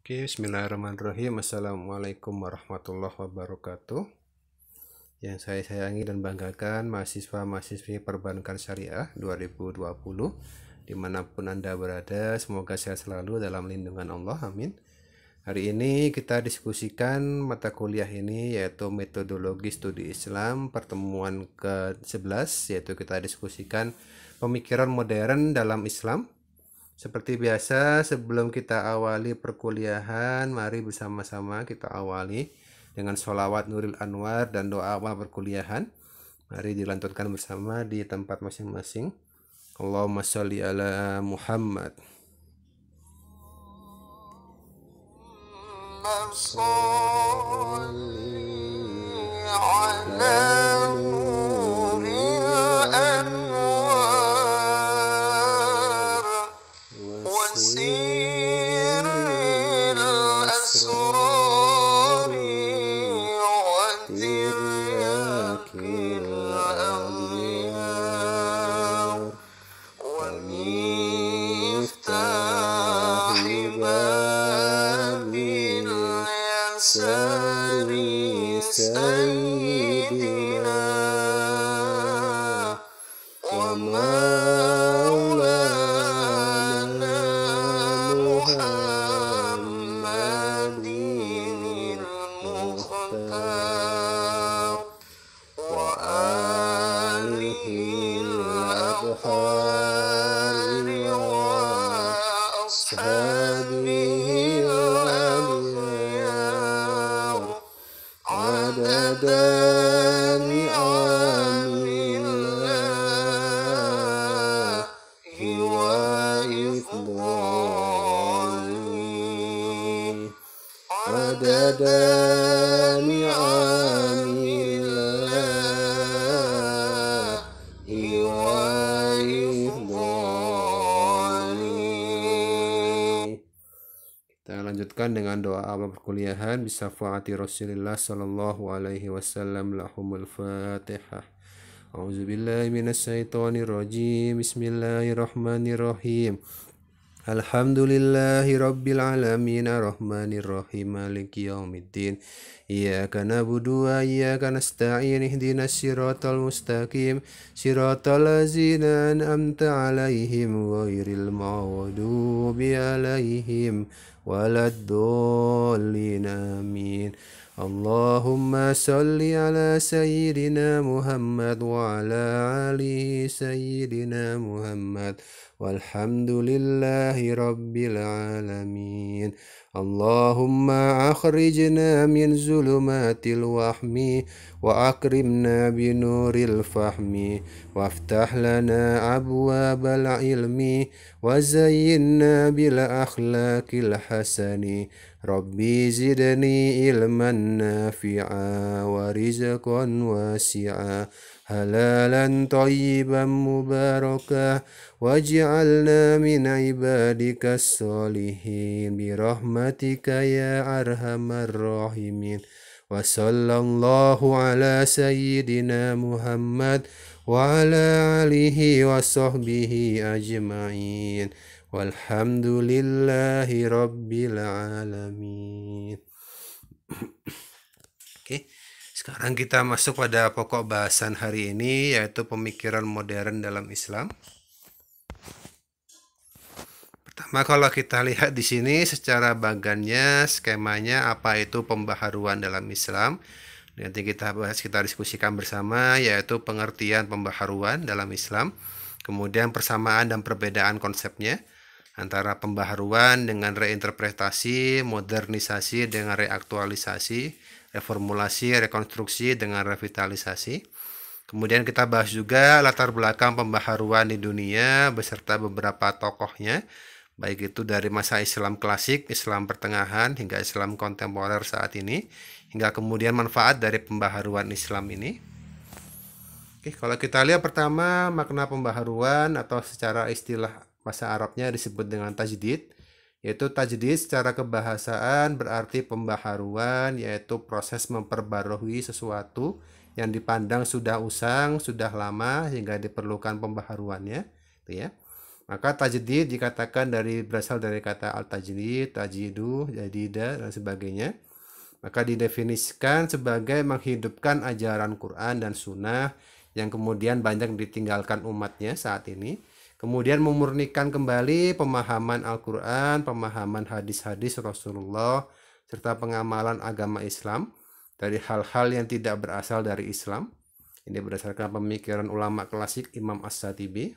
Oke, bismillahirrahmanirrahim. Assalamualaikum warahmatullahi wabarakatuh. Yang saya sayangi dan banggakan mahasiswa-mahasiswi Perbankan Syariah 2020 dimanapun Anda berada, semoga sehat selalu dalam lindungan Allah, amin. Hari ini kita diskusikan mata kuliah ini yaitu metodologi studi Islam pertemuan ke-11, yaitu kita diskusikan pemikiran modern dalam Islam. Seperti biasa, sebelum kita awali perkuliahan, mari bersama-sama kita awali dengan sholawat Nuril Anwar dan doa awal perkuliahan. Mari dilantunkan bersama di tempat masing-masing. Allahumma sholli ala Muhammad. Kita lanjutkan dengan doa awal perkuliahan bisyafaati Rasulillah sallallahu alaihi wasallam. Lahumul Fatihah. A'udzubillahi minasyaitonir rajim. Bismillahirrahmanirrahim. Alhamdulillahi rabbil alamin arrahmanir rahim maliki yaumiddin. Iyyaka na'budu wa iyyaka nasta'in ihdinas siratal mustaqim siratal ladzina an'amta 'alaihim ghairil maghdubi 'alaihim waladdallin amin. Allahumma salli ala sayyidina Muhammad wa ala ali sayyidina Muhammad walhamdulillahi rabbil alamin. Allahumma akhrijna min zulumatil wahmi wa akrimna binuril fahmi waftah lana abwabal ilmi wa zayyinna bil akhlaqil hasani. Rabbi zidni ilman nafi'a wa rizqan wasi'a halalan thayyiban mubarakah waj'alna min ibadikas sholihin birahmatika ya arhamar rahimin. Wa sallallahu ala sayyidina Muhammad wa ala alihi wa sahbihi ajma'in walhamdulillahi rabbil alamin. Oke, sekarang kita masuk pada pokok bahasan hari ini, yaitu pemikiran modern dalam Islam. Pertama, kalau kita lihat di sini secara bagannya, skemanya apa itu pembaharuan dalam Islam. Nanti kita bahas, kita diskusikan bersama, yaitu pengertian pembaharuan dalam Islam, kemudian persamaan dan perbedaan konsepnya antara pembaharuan dengan reinterpretasi, modernisasi dengan reaktualisasi, reformulasi, rekonstruksi dengan revitalisasi. Kemudian kita bahas juga latar belakang pembaharuan di dunia beserta beberapa tokohnya, baik itu dari masa Islam klasik, Islam pertengahan, hingga Islam kontemporer saat ini, hingga kemudian manfaat dari pembaharuan Islam ini. Oke, kalau kita lihat pertama makna pembaharuan atau secara istilah bahasa Arabnya disebut dengan tajdid, yaitu tajdid secara kebahasaan berarti pembaharuan, yaitu proses memperbarui sesuatu yang dipandang sudah usang, sudah lama, hingga diperlukan pembaharuannya, gitu ya. Maka tajdid dikatakan berasal dari kata al-tajdid, tajdidu, jadida, dan sebagainya. Maka didefinisikan sebagai menghidupkan ajaran Quran dan Sunnah yang kemudian banyak ditinggalkan umatnya saat ini. Kemudian memurnikan kembali pemahaman Al-Quran, pemahaman hadis-hadis Rasulullah, serta pengamalan agama Islam dari hal-hal yang tidak berasal dari Islam. Ini berdasarkan pemikiran ulama klasik Imam As-Shatibi.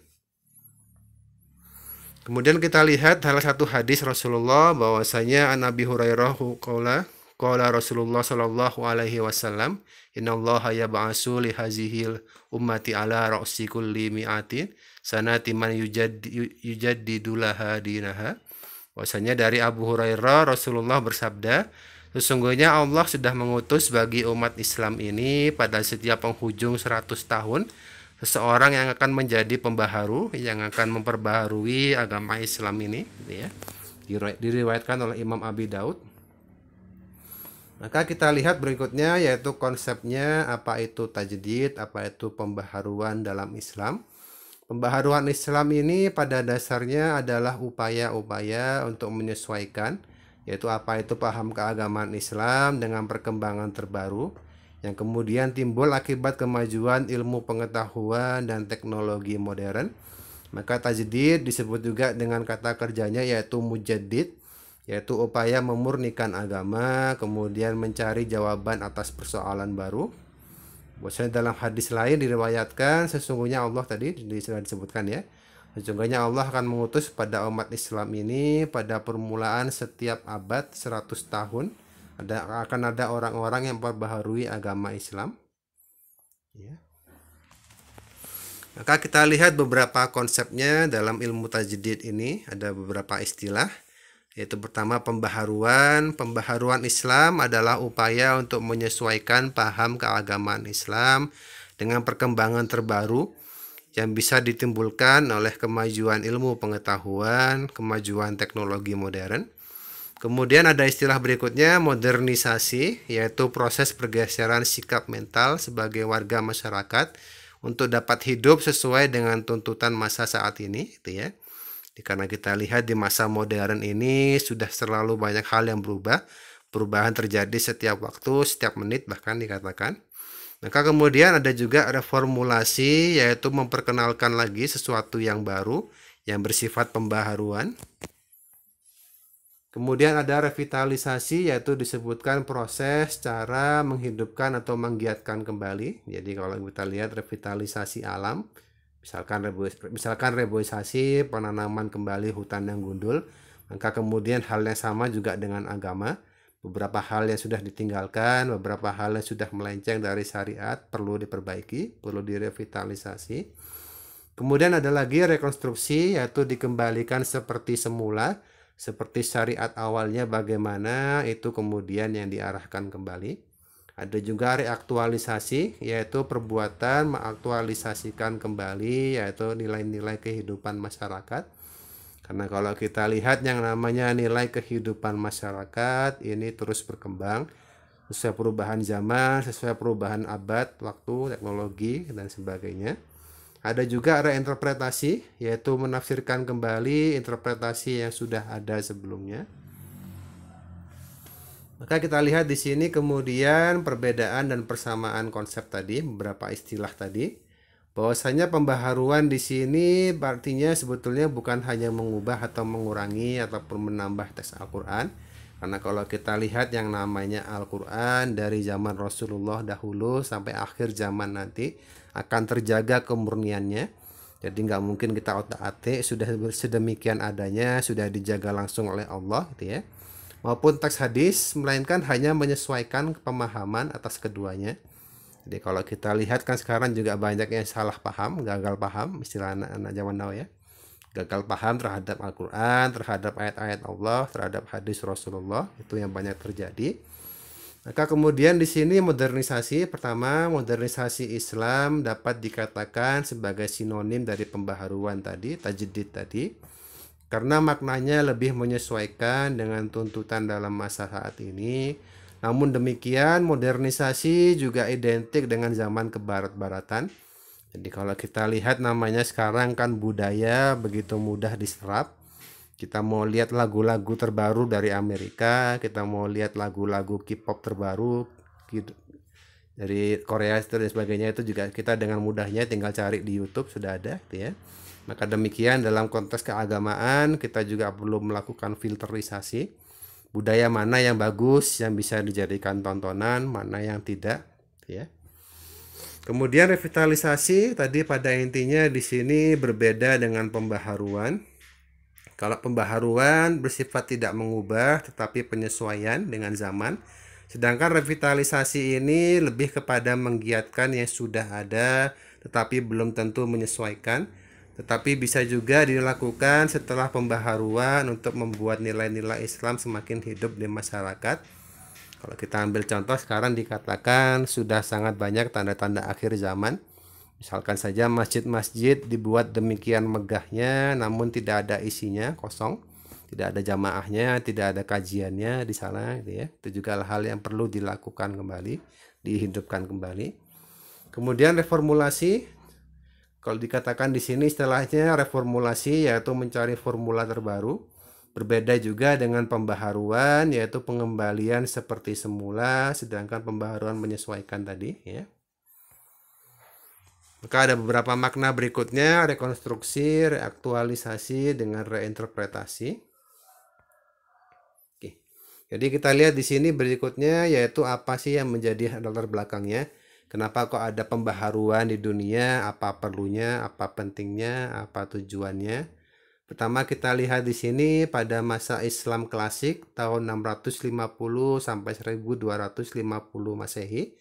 Kemudian kita lihat salah satu hadis Rasulullah bahwasanya an Abi Hurairah qala Rasulullah sallallahu alaihi wasallam, innallaha yab'atsu li hazihil ummati ala ra'si kulli mi'atin sanati man yujaddidu laha dinaha. Bahwasanya dari Abu Hurairah Rasulullah bersabda, sesungguhnya Allah sudah mengutus bagi umat Islam ini pada setiap penghujung 100 tahun seseorang yang akan menjadi pembaharu, yang akan memperbaharui agama Islam ini, gitu ya. Diriwayatkan oleh Imam Abi Daud. Maka kita lihat berikutnya yaitu konsepnya, apa itu tajdid, apa itu pembaharuan dalam Islam. Pembaharuan Islam ini pada dasarnya adalah upaya-upaya untuk menyesuaikan, yaitu apa itu paham keagamaan Islam dengan perkembangan terbaru yang kemudian timbul akibat kemajuan ilmu pengetahuan dan teknologi modern. Maka tajdid disebut juga dengan kata kerjanya yaitu mujaddid, yaitu upaya memurnikan agama, kemudian mencari jawaban atas persoalan baru. Bahwasanya dalam hadis lain diriwayatkan, sesungguhnya Allah tadi sudah disebutkan ya, sesungguhnya Allah akan mengutus pada umat Islam ini pada permulaan setiap abad 100 tahun akan ada orang-orang yang memperbaharui agama Islam, ya. Maka kita lihat beberapa konsepnya dalam ilmu tajdid ini. Ada beberapa istilah, yaitu pertama pembaharuan. Pembaharuan Islam adalah upaya untuk menyesuaikan paham keagamaan Islam dengan perkembangan terbaru yang bisa ditimbulkan oleh kemajuan ilmu pengetahuan, kemajuan teknologi modern. Kemudian ada istilah berikutnya modernisasi, yaitu proses pergeseran sikap mental sebagai warga masyarakat untuk dapat hidup sesuai dengan tuntutan masa saat ini, gitu ya. Karena kita lihat di masa modern ini sudah terlalu banyak hal yang berubah. Perubahan terjadi setiap waktu, setiap menit bahkan dikatakan. Maka kemudian ada juga reformulasi, yaitu memperkenalkan lagi sesuatu yang baru yang bersifat pembaharuan. Kemudian ada revitalisasi, yaitu disebutkan proses cara menghidupkan atau menggiatkan kembali. Jadi kalau kita lihat revitalisasi alam, misalkan reboisasi, penanaman kembali hutan yang gundul, maka kemudian hal yang sama juga dengan agama. Beberapa hal yang sudah ditinggalkan, beberapa hal yang sudah melenceng dari syariat perlu diperbaiki, perlu direvitalisasi. Kemudian ada lagi rekonstruksi, yaitu dikembalikan seperti semula, seperti syariat awalnya bagaimana, itu kemudian yang diarahkan kembali. Ada juga reaktualisasi, yaitu perbuatan mengaktualisasikan kembali, yaitu nilai-nilai kehidupan masyarakat. Karena kalau kita lihat yang namanya nilai kehidupan masyarakat ini terus berkembang sesuai perubahan zaman, sesuai perubahan abad, waktu, teknologi, dan sebagainya. Ada juga reinterpretasi, yaitu menafsirkan kembali interpretasi yang sudah ada sebelumnya. Maka kita lihat di sini kemudian perbedaan dan persamaan konsep tadi, beberapa istilah tadi. Bahwasanya pembaharuan di sini artinya sebetulnya bukan hanya mengubah atau mengurangi ataupun menambah teks Al-Quran. Karena kalau kita lihat yang namanya Al-Quran dari zaman Rasulullah dahulu sampai akhir zaman nanti akan terjaga kemurniannya. Jadi nggak mungkin kita otak-atik, sudah sedemikian adanya, sudah dijaga langsung oleh Allah, gitu ya. Maupun teks hadis, melainkan hanya menyesuaikan pemahaman atas keduanya. Jadi kalau kita lihat kan sekarang juga banyak yang salah paham, gagal paham, istilah anak-anak zaman now ya. Gagal paham terhadap Al-Quran, terhadap ayat-ayat Allah, terhadap hadis Rasulullah, itu yang banyak terjadi. Maka kemudian di sini modernisasi, pertama modernisasi Islam dapat dikatakan sebagai sinonim dari pembaharuan tadi, tajdid tadi, karena maknanya lebih menyesuaikan dengan tuntutan dalam masa saat ini. Namun demikian modernisasi juga identik dengan zaman kebarat-baratan, Jadi kalau kita lihat namanya sekarang kan budaya begitu mudah diserap. Kita mau lihat lagu-lagu terbaru dari Amerika, kita mau lihat lagu-lagu K-pop terbaru gitu, dari Korea dan sebagainya, itu juga kita dengan mudahnya tinggal cari di YouTube sudah ada gitu ya. Maka demikian dalam konteks keagamaan kita juga perlu melakukan filterisasi budaya mana yang bagus yang bisa dijadikan tontonan, mana yang tidak ya. Kemudian revitalisasi tadi pada intinya di sini berbeda dengan pembaharuan. Kalau pembaharuan bersifat tidak mengubah tetapi penyesuaian dengan zaman. Sedangkan revitalisasi ini lebih kepada menggiatkan yang sudah ada tetapi belum tentu menyesuaikan. Tetapi bisa juga dilakukan setelah pembaharuan untuk membuat nilai-nilai Islam semakin hidup di masyarakat. Kalau kita ambil contoh sekarang dikatakan sudah sangat banyak tanda-tanda akhir zaman. Misalkan saja masjid-masjid dibuat demikian megahnya namun tidak ada isinya, kosong. Tidak ada jamaahnya, tidak ada kajiannya di sana gitu ya. Itu juga hal yang perlu dilakukan kembali, dihidupkan kembali. Kemudian reformulasi. Kalau dikatakan di sini istilahnya reformulasi yaitu mencari formula terbaru. Berbeda juga dengan pembaharuan yaitu pengembalian seperti semula, sedangkan pembaharuan menyesuaikan tadi ya. Maka ada beberapa makna berikutnya, rekonstruksi, reaktualisasi, dengan reinterpretasi. Oke. Jadi kita lihat di sini berikutnya yaitu apa sih yang menjadi latar belakangnya. Kenapa kok ada pembaharuan di dunia, apa perlunya, apa pentingnya, apa tujuannya. Pertama kita lihat di sini pada masa Islam klasik tahun 650 sampai 1250 Masehi.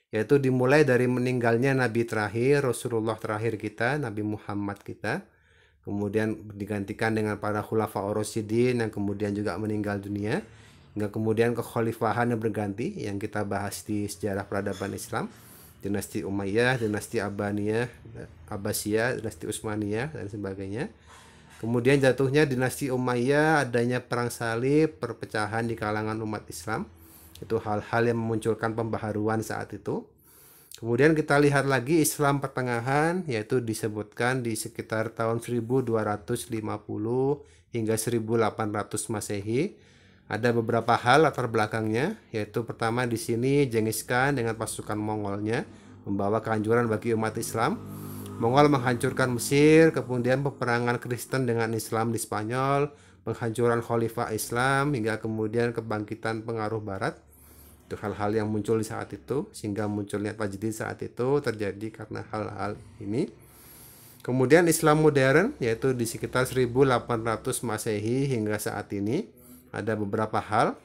Yaitu dimulai dari meninggalnya Nabi terakhir, Rasulullah terakhir kita, Nabi Muhammad kita. Kemudian digantikan dengan para khulafa ar-rasyidin yang kemudian juga meninggal dunia. Hingga kemudian kekhalifahan yang berganti yang kita bahas di sejarah peradaban Islam. Dinasti Umayyah, dinasti Abaniyah, Abbasiyah, dinasti Utsmaniyah dan sebagainya. Kemudian jatuhnya dinasti Umayyah, adanya perang salib, perpecahan di kalangan umat Islam. Itu hal-hal yang memunculkan pembaharuan saat itu. Kemudian kita lihat lagi Islam pertengahan, yaitu disebutkan di sekitar tahun 1250 hingga 1800 Masehi. Ada beberapa hal latar belakangnya, yaitu pertama di sini Genghis Khan dengan pasukan Mongolnya membawa kehancuran bagi umat Islam. Mongol menghancurkan Mesir, kemudian peperangan Kristen dengan Islam di Spanyol, penghancuran Khalifah Islam, hingga kemudian kebangkitan pengaruh Barat. Itu hal-hal yang muncul di saat itu, sehingga munculnya tajdid saat itu terjadi karena hal-hal ini. Kemudian Islam modern, yaitu di sekitar 1800 Masehi hingga saat ini, ada beberapa hal,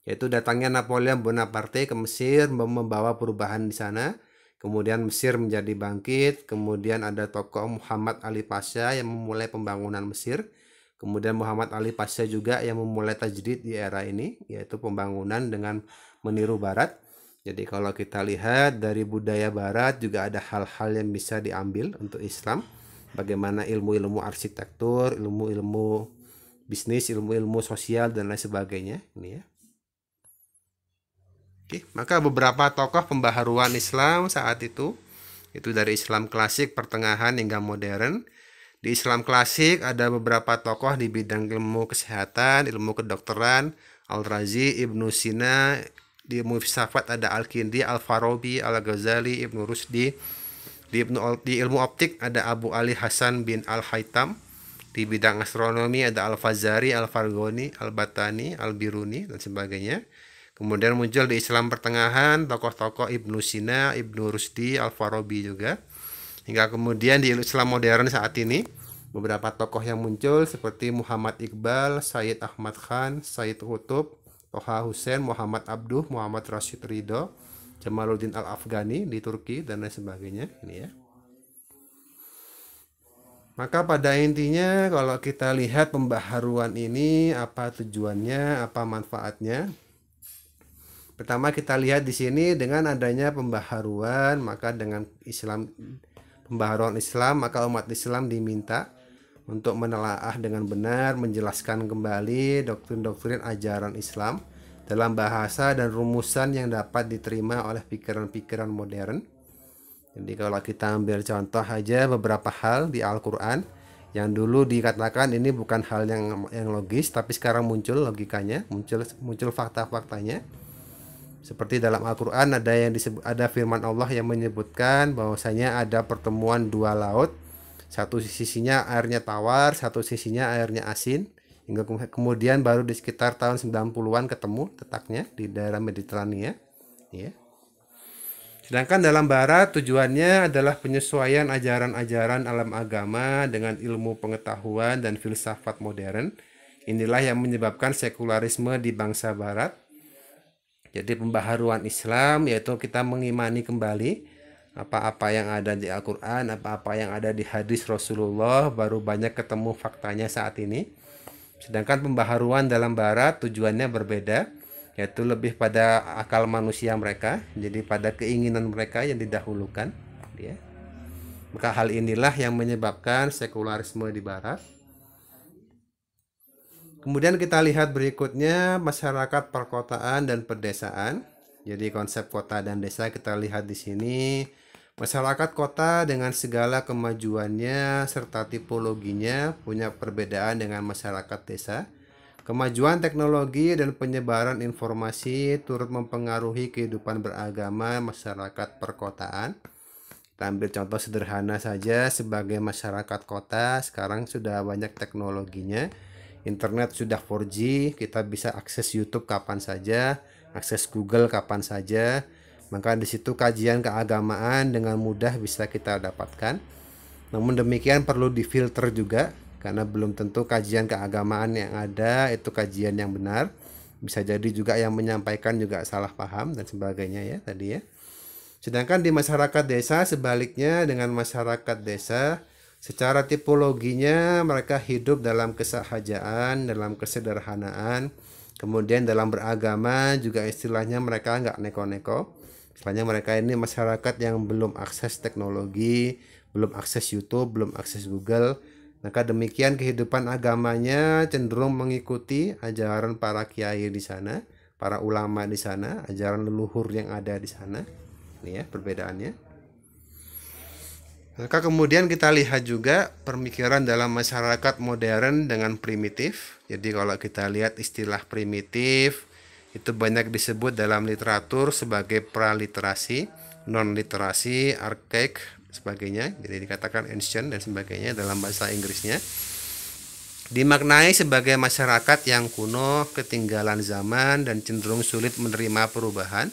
yaitu datangnya Napoleon Bonaparte ke Mesir membawa perubahan di sana. Kemudian Mesir menjadi bangkit, kemudian ada tokoh Muhammad Ali Pasha yang memulai pembangunan Mesir. Kemudian Muhammad Ali Pasha juga yang memulai tajdid di era ini, yaitu pembangunan dengan meniru Barat. Jadi kalau kita lihat dari budaya Barat juga ada hal-hal yang bisa diambil untuk Islam. Bagaimana ilmu-ilmu arsitektur, ilmu-ilmu bisnis, ilmu-ilmu sosial dan lain sebagainya. Ini ya. Oke, maka beberapa tokoh pembaharuan Islam saat itu dari Islam klasik, pertengahan hingga modern. Di Islam klasik ada beberapa tokoh di bidang ilmu kesehatan, ilmu kedokteran, Al-Razi, Ibnu Sina. Di ilmu filsafat ada Al-Kindi, Al-Farabi, Al-Ghazali, Ibnu Rusdi. Di ilmu optik ada Abu Ali Hasan bin Al-Haytham. Di bidang astronomi ada Al-Fazari, Al-Farghoni, Al-Batani, Al-Biruni dan sebagainya. Kemudian muncul di Islam pertengahan tokoh-tokoh Ibnu Sina, Ibnu Rusdi, Al-Farabi juga. Hingga kemudian di Islam modern saat ini beberapa tokoh yang muncul seperti Muhammad Iqbal, Sayyid Ahmad Khan, Sayyid Qutb, Toha Hussein, Muhammad Abduh, Muhammad Rashid Ridho, Jamaluddin Al-Afghani di Turki dan lain sebagainya. Ini ya. Maka pada intinya kalau kita lihat pembaharuan ini apa tujuannya, apa manfaatnya. Pertama kita lihat di sini dengan adanya pembaharuan, maka dengan pembaharuan Islam, maka umat Islam diminta untuk menelaah dengan benar, menjelaskan kembali doktrin-doktrin ajaran Islam dalam bahasa dan rumusan yang dapat diterima oleh pikiran-pikiran modern. Jadi kalau kita ambil contoh aja beberapa hal di Al-Quran yang dulu dikatakan ini bukan hal yang logis, tapi sekarang muncul logikanya, muncul fakta-faktanya. Seperti dalam Al-Quran ada firman Allah yang menyebutkan bahwasanya ada pertemuan dua laut, satu sisinya airnya tawar, satu sisinya airnya asin, hingga kemudian baru di sekitar tahun 90-an ketemu letaknya di daerah Mediterania, ya. Sedangkan dalam barat tujuannya adalah penyesuaian ajaran-ajaran alam agama dengan ilmu pengetahuan dan filsafat modern. Inilah yang menyebabkan sekularisme di bangsa barat. Jadi pembaharuan Islam yaitu kita mengimani kembali apa-apa yang ada di Al-Quran, apa-apa yang ada di hadis Rasulullah, baru banyak ketemu faktanya saat ini. Sedangkan pembaharuan dalam barat tujuannya berbeda, yaitu lebih pada akal manusia mereka, jadi pada keinginan mereka yang didahulukan, ya. Maka hal inilah yang menyebabkan sekularisme di barat. Kemudian kita lihat berikutnya masyarakat perkotaan dan pedesaan. Jadi konsep kota dan desa kita lihat di sini. Masyarakat kota dengan segala kemajuannya serta tipologinya punya perbedaan dengan masyarakat desa. Kemajuan teknologi dan penyebaran informasi turut mempengaruhi kehidupan beragama masyarakat perkotaan. Kita ambil contoh sederhana saja, sebagai masyarakat kota sekarang sudah banyak teknologinya. Internet sudah 4G, kita bisa akses YouTube kapan saja, akses Google kapan saja. Maka di situ kajian keagamaan dengan mudah bisa kita dapatkan. Namun demikian perlu difilter juga, karena belum tentu kajian keagamaan yang ada itu kajian yang benar. Bisa jadi juga yang menyampaikan juga salah paham dan sebagainya, ya tadi, ya. Sedangkan di masyarakat desa sebaliknya, dengan masyarakat desa secara tipologinya mereka hidup dalam kesahajaan, dalam kesederhanaan. Kemudian dalam beragama juga istilahnya mereka nggak neko-neko. Istilahnya mereka ini masyarakat yang belum akses teknologi, belum akses YouTube, belum akses Google. Maka demikian kehidupan agamanya cenderung mengikuti ajaran para kiai di sana, para ulama di sana, ajaran leluhur yang ada di sana. Ini ya perbedaannya. Maka kemudian kita lihat juga pemikiran dalam masyarakat modern dengan primitif. Jadi kalau kita lihat istilah primitif itu banyak disebut dalam literatur sebagai praliterasi, non-literasi, archaic, sebagainya. Jadi dikatakan ancient dan sebagainya dalam bahasa Inggrisnya. Dimaknai sebagai masyarakat yang kuno, ketinggalan zaman, dan cenderung sulit menerima perubahan.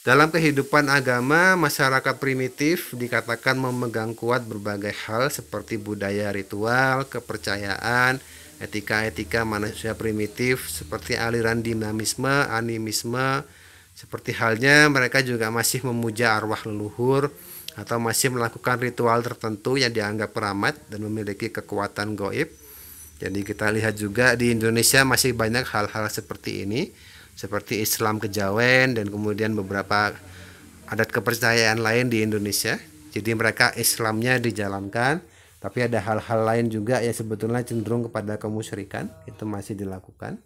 Dalam kehidupan agama, masyarakat primitif dikatakan memegang kuat berbagai hal seperti budaya ritual, kepercayaan, etika-etika manusia primitif seperti aliran dinamisme, animisme. Seperti halnya mereka juga masih memuja arwah leluhur atau masih melakukan ritual tertentu yang dianggap keramat dan memiliki kekuatan gaib. Jadi kita lihat juga di Indonesia masih banyak hal-hal seperti ini, seperti Islam kejawen dan kemudian beberapa adat kepercayaan lain di Indonesia. Jadi mereka Islamnya dijalankan, tapi ada hal-hal lain juga yang sebetulnya cenderung kepada kemusyrikan, itu masih dilakukan.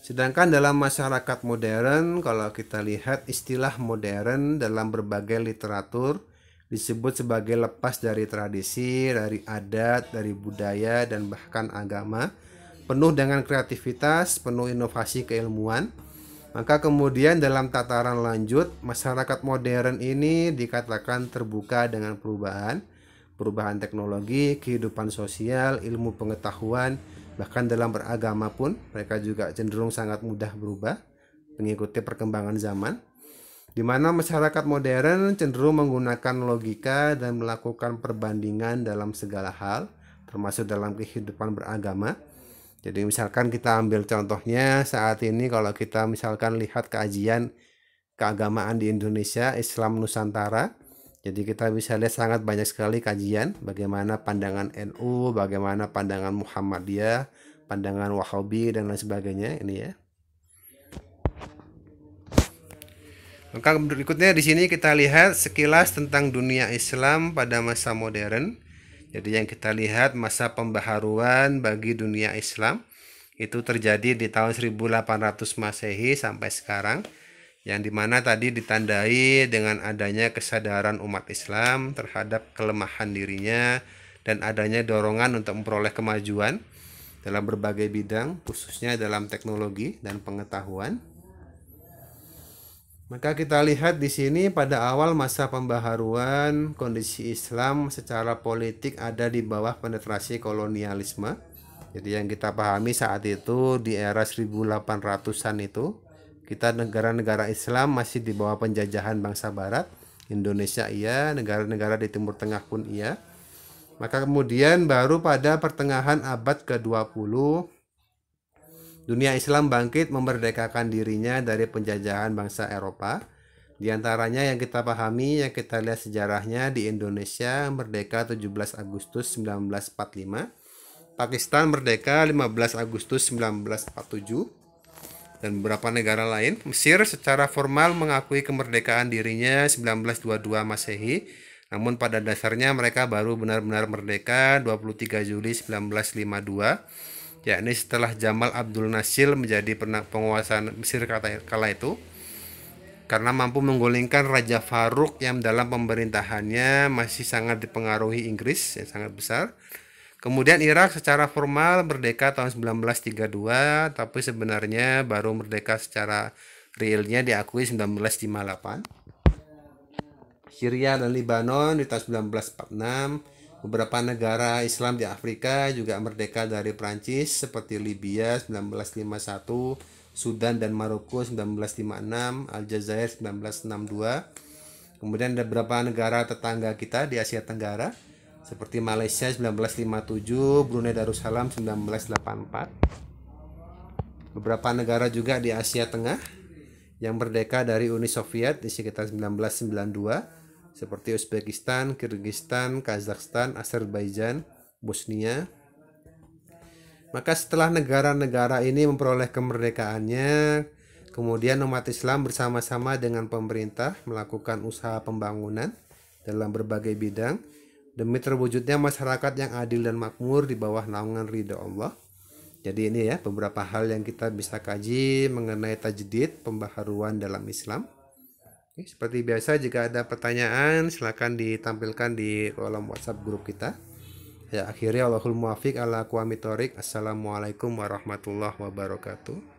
Sedangkan dalam masyarakat modern, kalau kita lihat istilah modern dalam berbagai literatur disebut sebagai lepas dari tradisi, dari adat, dari budaya, dan bahkan agama, penuh dengan kreativitas, penuh inovasi keilmuan. Maka kemudian dalam tataran lanjut, masyarakat modern ini dikatakan terbuka dengan perubahan teknologi, kehidupan sosial, ilmu pengetahuan, bahkan dalam beragama pun mereka juga cenderung sangat mudah berubah mengikuti perkembangan zaman, di mana masyarakat modern cenderung menggunakan logika dan melakukan perbandingan dalam segala hal, termasuk dalam kehidupan beragama. Jadi misalkan kita ambil contohnya saat ini, kalau kita misalkan lihat kajian keagamaan di Indonesia, Islam Nusantara, jadi kita bisa lihat sangat banyak sekali kajian bagaimana pandangan NU, bagaimana pandangan Muhammadiyah, pandangan Wahabi dan lain sebagainya ini, ya. Maka berikutnya di sini kita lihat sekilas tentang dunia Islam pada masa modern. Jadi yang kita lihat masa pembaharuan bagi dunia Islam itu terjadi di tahun 1800 Masehi sampai sekarang. yang dimana tadi ditandai dengan adanya kesadaran umat Islam terhadap kelemahan dirinya dan adanya dorongan untuk memperoleh kemajuan dalam berbagai bidang, khususnya dalam teknologi dan pengetahuan. Maka kita lihat di sini pada awal masa pembaharuan, kondisi Islam secara politik ada di bawah penetrasi kolonialisme. Jadi yang kita pahami saat itu di era 1800-an itu, kita negara-negara Islam masih di bawah penjajahan bangsa barat. Indonesia iya, negara-negara di Timur Tengah pun iya. Maka kemudian baru pada pertengahan abad ke-20 dunia Islam bangkit memerdekakan dirinya dari penjajahan bangsa Eropa. Di antaranya yang kita pahami, yang kita lihat sejarahnya di Indonesia merdeka 17 Agustus 1945. Pakistan merdeka 15 Agustus 1947. Dan beberapa negara lain. Mesir secara formal mengakui kemerdekaan dirinya 1922 Masehi. Namun pada dasarnya mereka baru benar-benar merdeka 23 Juli 1952. Yakni setelah Jamal Abdul Nasir menjadi penguasa Mesir kala itu, karena mampu menggulingkan Raja Faruk yang dalam pemerintahannya masih sangat dipengaruhi Inggris yang sangat besar. Kemudian Irak secara formal merdeka tahun 1932, tapi sebenarnya baru merdeka secara realnya diakui 1958. Syria dan Lebanon di tahun 1946. Beberapa negara Islam di Afrika juga merdeka dari Prancis seperti Libya 1951, Sudan dan Maroko 1956, Aljazair 1962. Kemudian ada beberapa negara tetangga kita di Asia Tenggara seperti Malaysia 1957, Brunei Darussalam 1984. Beberapa negara juga di Asia Tengah yang merdeka dari Uni Soviet di sekitar 1992 seperti Uzbekistan, Kyrgyzstan, Kazakhstan, Azerbaijan, Bosnia. Maka setelah negara-negara ini memperoleh kemerdekaannya, kemudian umat Islam bersama-sama dengan pemerintah melakukan usaha pembangunan dalam berbagai bidang demi terwujudnya masyarakat yang adil dan makmur di bawah naungan ridha Allah. Jadi ini ya beberapa hal yang kita bisa kaji mengenai tajdid, pembaharuan dalam Islam. Oke, seperti biasa jika ada pertanyaan silakan ditampilkan di kolom WhatsApp grup kita. Ya akhirnya Allahul muwafiq ala aqwamit thoriq. Assalamualaikum warahmatullahi wabarakatuh.